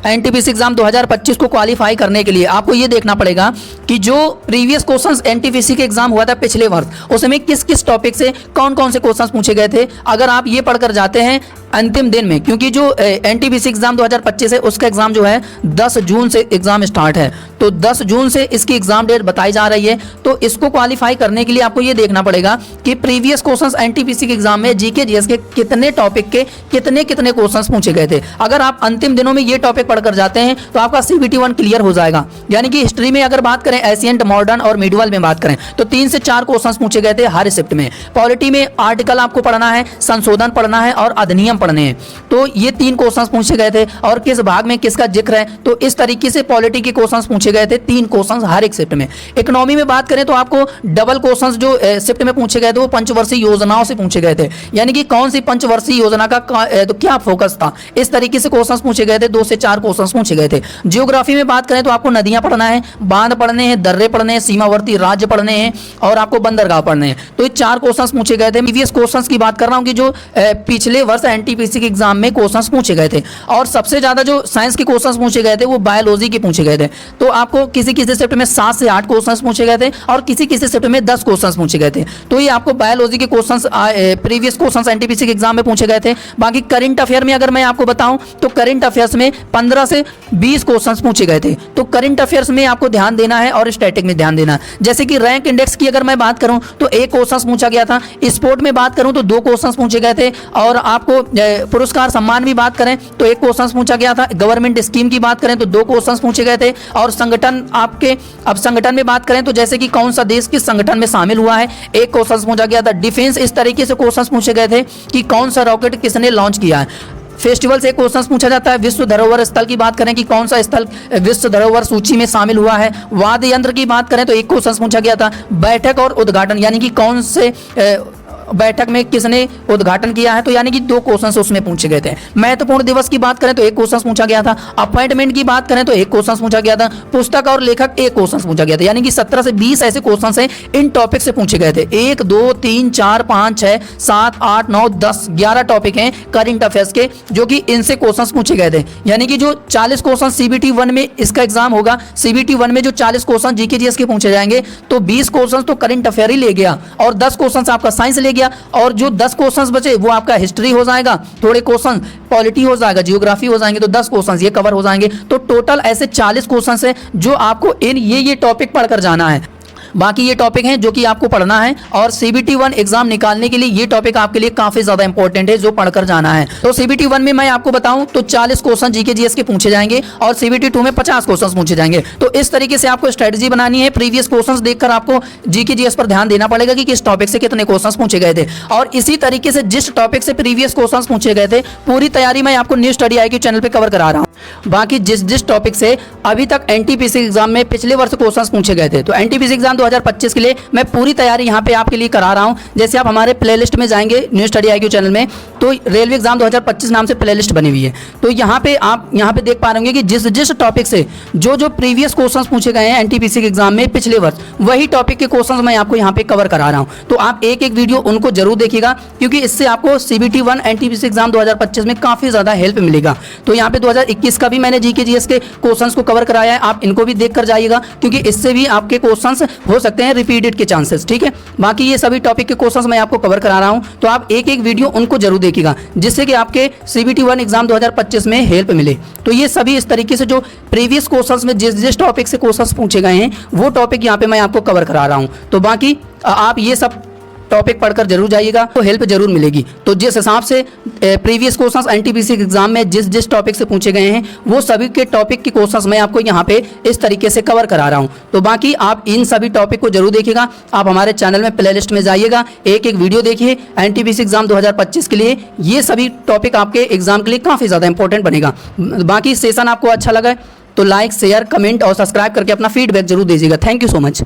NTPC exam 2025 को qualify करने के लिए आपको ये देखना पड़ेगा कि जो प्रीवियस क्वेश्चंस एनटीपीसी के एग्जाम हुआ था पिछले वर्ष उसमें किस किस टॉपिक से कौन कौन से क्वेश्चंस पूछे गए थे। अगर आप ये पढ़कर जाते हैं अंतिम दिन में, क्योंकि जो एनटीपीसी एग्जाम 2025 है उसका एग्जाम जो है 10 जून से एग्जाम स्टार्ट है, तो 10 जून से इसकी एग्जाम डेट बताई जा रही है। तो इसको क्वालिफाई करने के लिए आपको ये देखना पड़ेगा कि प्रीवियस क्वेश्चंस एनटीपीसी के एग्जाम में जीके जीएस के कितने टॉपिक के कितने कितने क्वेश्चंस पूछे गए थे। अगर आप अंतिम दिनों में ये टॉपिक पढ़कर जाते हैं तो आपका सीबीटी 1 क्लियर हो जाएगा। यानी कि हिस्ट्री में अगर बात करें, एशियंट, मॉडर्न और मिडिवल में बात करें तो 3 से 4 क्वेश्चंस पूछे गए थे हर शिफ्ट में। पॉलिटी में आर्टिकल आपको पढ़ना है, संशोधन पढ़ना है और अधिनियम पढ़ने हैं। तो ये 3 क्वेश्चंस पूछे गए थे और किस भाग में किसका जिक्र है, तो इस तरीके से पॉलिटी के क्वेश्चंस पूछे गए थे, 3 क्वेश्चंस हर एक शिफ्ट में। इकोनॉमी में बात करें तो आपको डबल क्वेश्चंस जो शिफ्ट में पूछे गए थे वो पंचवर्षीय योजनाओं से पूछे गए थे। यानी कि कौन सी पंचवर्षीय योजना का तो क्या फोकस था, इस तरीके से क्वेश्चंस पूछे गए थे। 2 से 4 क्वेश्चंस पूछे गए थे। जियोग्राफी में बात करें तो आपको नदियां पढ़ना है, बांध पढ़ने हैं, दर्रे पढ़ने हैं, सीमावर्ती राज्य पढ़ने हैं और आपको बंदरगाह पढ़ने हैं। तो ये 4 क्वेश्चंस पूछे गए थे। प्रीवियस क्वेश्चंस की बात कर रहा हूं कि जो पिछले वर्ष एनटीपीसी के एग्जाम में क्वेश्चंस पूछे गए थे। और सबसे ज्यादा जो साइंस के क्वेश्चंस पूछे गए थे वो बायोलॉजी के पूछे गए थे। तो आपको किसी किसी शिफ्ट में 7 से 8 क्वेश्चंस पूछे गए थे और किसी किसी शिफ्ट में 10 क्वेश्चंस पूछे गए थे। तो ये आपको बायोलॉजी के क्वेश्चंस प्रीवियस क्वेश्चंस एनटीपीसी के एग्जाम में पूछे गए थे। बाकी करंट अफेयर में अगर मैं आपको बताऊं तो करंट अफेयर्स में 15 से 20 क्वेश्चंस पूछे गए थे। तो करंट अफेयर्स में आपको ध्यान देना है और स्टैटिक में ध्यान देना है। जैसे कि रैंक इंडेक्स की अगर मैं बात करूं तो 1 क्वेश्चन पूछा गया था। स्पोर्ट में बात करूं तो 2 क्वेश्चन पूछे गए थे। और आपको पुरस्कार सम्मान भी बात करें तो 1 क्वेश्चन पूछा गया था। गवर्नमेंट स्कीम की बात करें तो 2 क्वेश्चन पूछे गए थे। और संगठन आपके, अब संगठन में बात करें तो जैसे कि कौन सा देश किस संगठन में शामिल हुआ है, 1 क्वेश्चन पूछा गया था। डिफेंस, इस तरीके से क्वेश्चन पूछे गए थे कि कौन सा रॉकेट किसने लॉन्च किया है। फेस्टिवल से क्वेश्चन पूछा जाता है। विश्व धरोहर स्थल की बात करें कि कौन सा स्थल विश्व धरोहर सूची में शामिल हुआ है। वाद्य यंत्र की बात करें तो 1 क्वेश्चन पूछा गया था। बैठक और उद्घाटन, यानी कि कौन से बैठक में किसने उद्घाटन किया है, तो यानी कि 2 क्वेश्चन उसमें पूछे गए थे। महत्वपूर्ण दिवस की बात करें तो 1 क्वेश्चन पूछा गया था। अपॉइंटमेंट की बात करें तो 1 क्वेश्चन पूछा गया था। पुस्तक और लेखक 1 क्वेश्चन पूछा गया था। यानी कि 17 से 20 ऐसे क्वेश्चन से इन टॉपिक से पूछे गए थे। 1 2 3 4 5 6 7 8 9 10 11 टॉपिक हैं करंट अफेयर्स के जो कि इनसे क्वेश्चन पूछे गए थे। यानी कि जो 40 क्वेश्चन सीबीटी 1 में इसका एग्जाम होगा, सीबीटी 1 में जो 40 क्वेश्चन जीके जीएस के पूछे जाएंगे तो 20 क्वेश्चन तो करंट अफेयर ही ले गया और 10 क्वेश्चन आपका साइंस ले गया और जो 10 क्वेश्चंस बचे वो आपका हिस्ट्री हो जाएगा, थोड़े क्वेश्चन पॉलिटी हो जाएगा, जियोग्राफी हो जाएंगे, तो 10 क्वेश्चंस ये कवर हो जाएंगे। तो टोटल ऐसे 40 क्वेश्चंस है जो आपको इन ये टॉपिक पढ़कर जाना है। बाकी ये टॉपिक हैं जो कि आपको पढ़ना है और सीबीटी 1 एग्जाम निकालने के लिए ये टॉपिक आपके लिए काफी ज्यादा इंपॉर्टेंट है जो पढ़कर जाना है। तो सीबीटी 1 में मैं आपको बताऊं तो 40 क्वेश्चन जीके जीएस के पूछे जाएंगे और सीबीटी 2 में 50 क्वेश्चन पूछे जाएंगे। तो इस तरीके से आपको स्ट्रेटजी बनानी है। प्रीवियस क्वेश्चंस देखकर आपको जीके जीएस पर ध्यान देना पड़ेगा कि किस टॉपिक से कितने क्वेश्चंस पूछे गए थे और इसी तरीके से जिस टॉपिक से प्रीवियस क्वेश्चंस पूछे गए थे पूरी तैयारी मैं आपको न्यू स्टडी IQ चैनल पर कवर करा रहा हूं। बाकी जिस टॉपिक से अभी तक एनटीपीसी एग्जाम में पिछले वर्ष क्वेश्चंस पूछे गए थे तो एनटीपीसी एग्जाम 2025 के लिए मैं पूरी तैयारी यहां पे आपके लिए करा रहा हूं। जैसे आप हमारे प्लेलिस्ट में जाएंगे न्यू स्टडी IQ चैनल में तो रेलवे एग्जाम 2025 नाम से प्लेलिस्ट बनी हुई है। तो यहां पे आप यहां पे देख पा रहे होंगे कि जिस टॉपिक से जो प्रीवियस क्वेश्चंस पूछे गए हैं एनटीपीसी के एग्जाम में पिछले वर्ष वही टॉपिक के क्वेश्चंस मैं आपको यहां पे कवर करा रहा हूं। तो आप एक वीडियो उनको जरूर देखिएगा क्योंकि इससे आपको सीबीटी 1 एनटीपीसी एग्जाम 2025 में काफी ज्यादा हेल्प मिलेगा। तो यहाँ पे 2021 का भी मैंने जीके जीएस के क्वेश्चंस को कवर कराया है, आप इनको भी देख कर जाइएगा क्योंकि इससे भी आपके क्वेश्चंस हो सकते हैं रिपीटेड के चांसेस। ठीक है, बाकी ये सभी टॉपिक के क्वेश्चंस मैं आपको कवर करा रहा हूं तो आप एक वीडियो उनको जरूर देखिएगा जिससे कि आपके सीबीटी 1 एग्जाम 2025 में हेल्प मिले। तो ये सभी इस तरीके से जो प्रीवियस क्वेश्चंस में जिस टॉपिक से क्वेश्चंस पूछे गए हैं वो टॉपिक यहाँ पे मैं आपको कवर करा रहा हूं। तो बाकी आप ये सब टॉपिक पढ़कर जरूर जाइएगा तो हेल्प जरूर मिलेगी। तो जिस हिसाब से प्रीवियस क्वेश्चंस एनटीपीसी एग्जाम में जिस टॉपिक से पूछे गए हैं वो सभी के टॉपिक के क्वेश्चंस मैं आपको यहाँ पे इस तरीके से कवर करा रहा हूँ। तो बाकी आप इन सभी टॉपिक को जरूर देखिएगा। आप हमारे चैनल में प्लेलिस्ट में जाइएगा, एक वीडियो देखिए एनटीपीसी एग्जाम 2025 के लिए। ये सभी टॉपिक आपके एग्जाम के लिए काफ़ी ज़्यादा इंपॉर्टेंट बनेगा। बाकी सेशन आपको अच्छा लगा तो लाइक, शेयर, कमेंट और सब्सक्राइब करके अपना फीडबैक जरूर दीजिएगा। Thank you so much.